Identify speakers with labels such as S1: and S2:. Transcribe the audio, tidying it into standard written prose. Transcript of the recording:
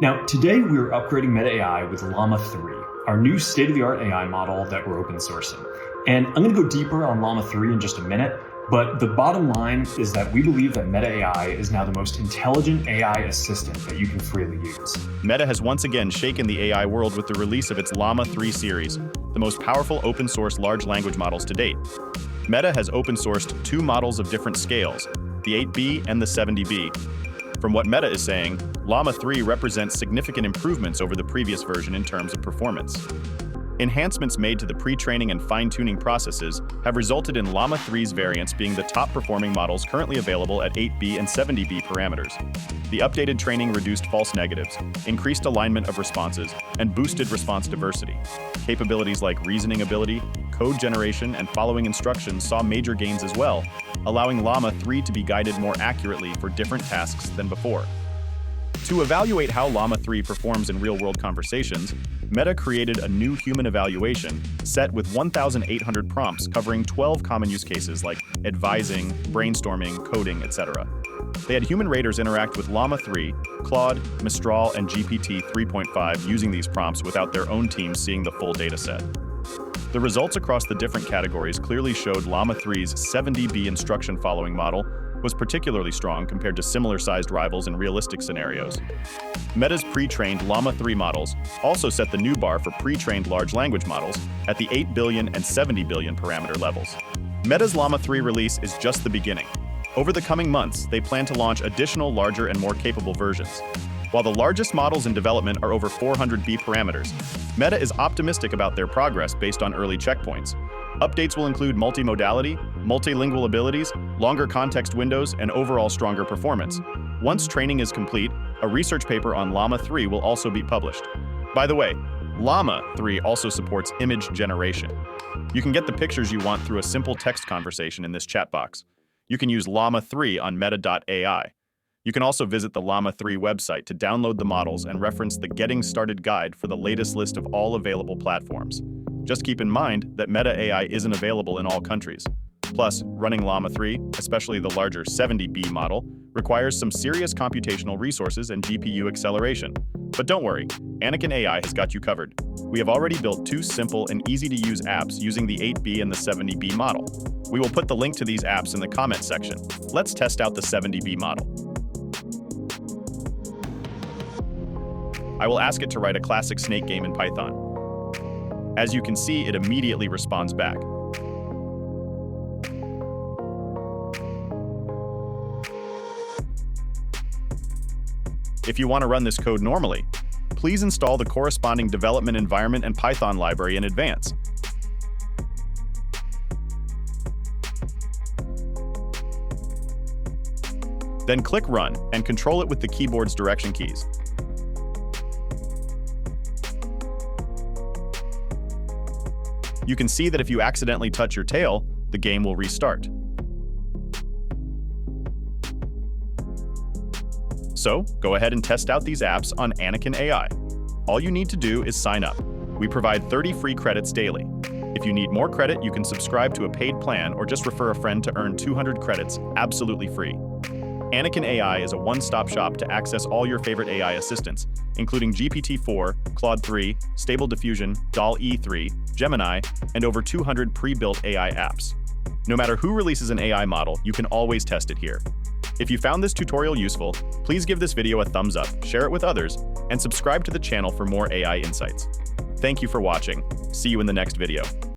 S1: Now, today we're upgrading Meta AI with Llama 3, our new state-of-the-art AI model that we're open sourcing. And I'm going to go deeper on Llama 3 in just a minute, but the bottom line is that we believe that Meta AI is now the most intelligent AI assistant that you can freely use.
S2: Meta has once again shaken the AI world with the release of its Llama 3 series, the most powerful open-source large language models to date. Meta has open-sourced two models of different scales, the 8B and the 70B. From what Meta is saying, Llama 3 represents significant improvements over the previous version in terms of performance. Enhancements made to the pre-training and fine-tuning processes have resulted in Llama 3's variants being the top-performing models currently available at 8B and 70B parameters. The updated training reduced false negatives, increased alignment of responses, and boosted response diversity. Capabilities like reasoning ability, code generation, and following instructions saw major gains as well, allowing Llama 3 to be guided more accurately for different tasks than before. To evaluate how Llama 3 performs in real-world conversations, Meta created a new human evaluation set with 1,800 prompts covering 12 common use cases like advising, brainstorming, coding, etc. They had human raters interact with Llama 3, Claude, Mistral, and GPT-3.5 using these prompts without their own teams seeing the full dataset. The results across the different categories clearly showed Llama 3's 70B instruction following model was particularly strong compared to similar-sized rivals in realistic scenarios. Meta's pre-trained Llama 3 models also set the new bar for pre-trained large language models at the 8 billion and 70 billion parameter levels. Meta's Llama 3 release is just the beginning. Over the coming months, they plan to launch additional larger and more capable versions. While the largest models in development are over 400B parameters, Meta is optimistic about their progress based on early checkpoints. Updates will include multimodality, multilingual abilities, longer context windows, and overall stronger performance. Once training is complete, a research paper on Llama 3 will also be published. By the way, Llama 3 also supports image generation. You can get the pictures you want through a simple text conversation in this chat box. You can use Llama 3 on meta.ai. You can also visit the Llama 3 website to download the models and reference the Getting Started guide for the latest list of all available platforms. Just keep in mind that Meta AI isn't available in all countries. Plus, running Llama 3, especially the larger 70B model, requires some serious computational resources and GPU acceleration. But don't worry, Anakin AI has got you covered. We have already built two simple and easy-to-use apps using the 8B and the 70B model. We will put the link to these apps in the comment section. Let's test out the 70B model. I will ask it to write a classic snake game in Python. As you can see, it immediately responds back. If you want to run this code normally, please install the corresponding development environment and Python library in advance. Then click Run and control it with the keyboard's direction keys. You can see that if you accidentally touch your tail, the game will restart. So, go ahead and test out these apps on Anakin AI. All you need to do is sign up. We provide 30 free credits daily. If you need more credit, you can subscribe to a paid plan or just refer a friend to earn 200 credits absolutely free. Anakin AI is a one-stop shop to access all your favorite AI assistants, including GPT-4, Claude 3, Stable Diffusion, DALL-E 3, Gemini, and over 200 pre-built AI apps. No matter who releases an AI model, you can always test it here. If you found this tutorial useful, please give this video a thumbs up, share it with others, and subscribe to the channel for more AI insights. Thank you for watching. See you in the next video.